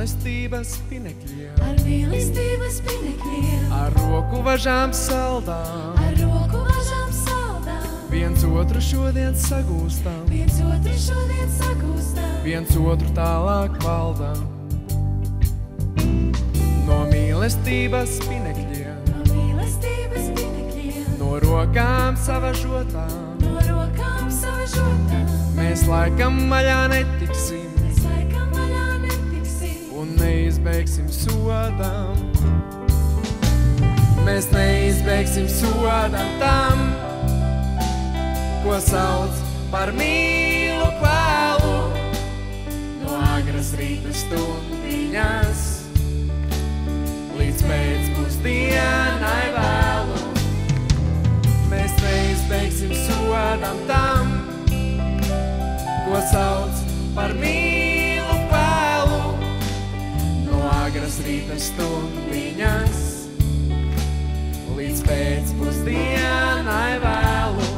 mīlestības pinekļiem, ar mīlestības pinekļiem, ar roku važām saldām, ar roku važām saldām, viens otru šodien sagūstam, viens otru šodien sagūstam, viens otru tālāk valdam. No mīlestības pinekļiem, no mīlestības pinekļiem, no rokām savažotām, no rokām savažotām, mēs laikam maļā netiksim mēs laikam vaļā netiksim, un neizbeigsim sodam. Mēs neizbeigsim sodam tam, ko sauc par mīlu kvēlu, no agras rīta stundiņas līdz pēcpusdienai vēlu. Mēs neizbeigsim sodam tam, ko sauc par mīlu kvēlu, no agras rīta stundiņas līdz pēcpusdienai vēlu.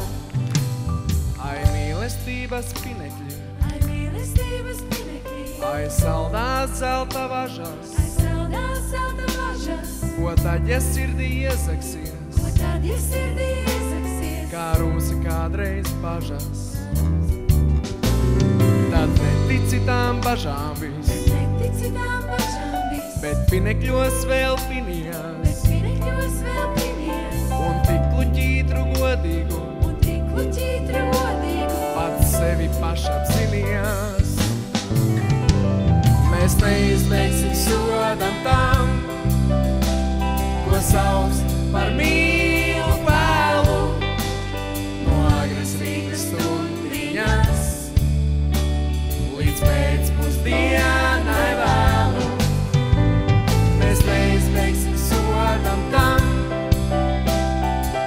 Ai mīlestības pinekļi, ai mīlestības pinekļi, ai saldās zelta važas, ai saldās zelta važas, ko tad, ja sirdī iesaksies, ko tad, ja sirdī iesaksies, kā rūsi kādreiz bažas. Tad netici tām bažām vis, netici tām važām vis, bet pinekļos vēl pinies, bet pinekļos vēl pinies, un tiklu ķītru godīgu un tiklu ķītru godīgu, pats sevi pašapzinies. Mēs neizbeigsim sodam tam, ko sauc par mīlu kvēlu, no agras rīta stundiņas līdz pēcpusdienai vēlu. Mēs neizbeigsim sodam tam,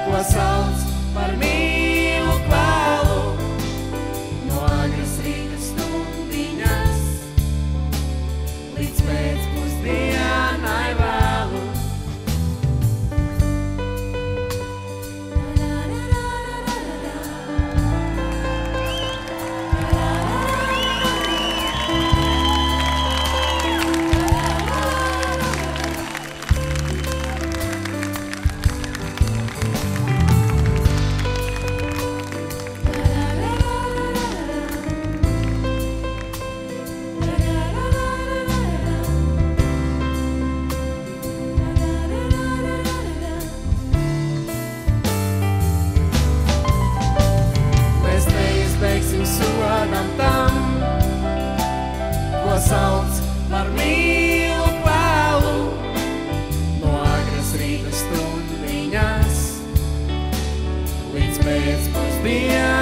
ko sauc par mīlu kvēlu, no agras rīta stundiņas līdz pēcpusdienai vēlu. Mēs neizbeigsim sodam tam, ko sauc par mīlu kvēlu, no agras rīta stundiņas līdz pēcpusdienai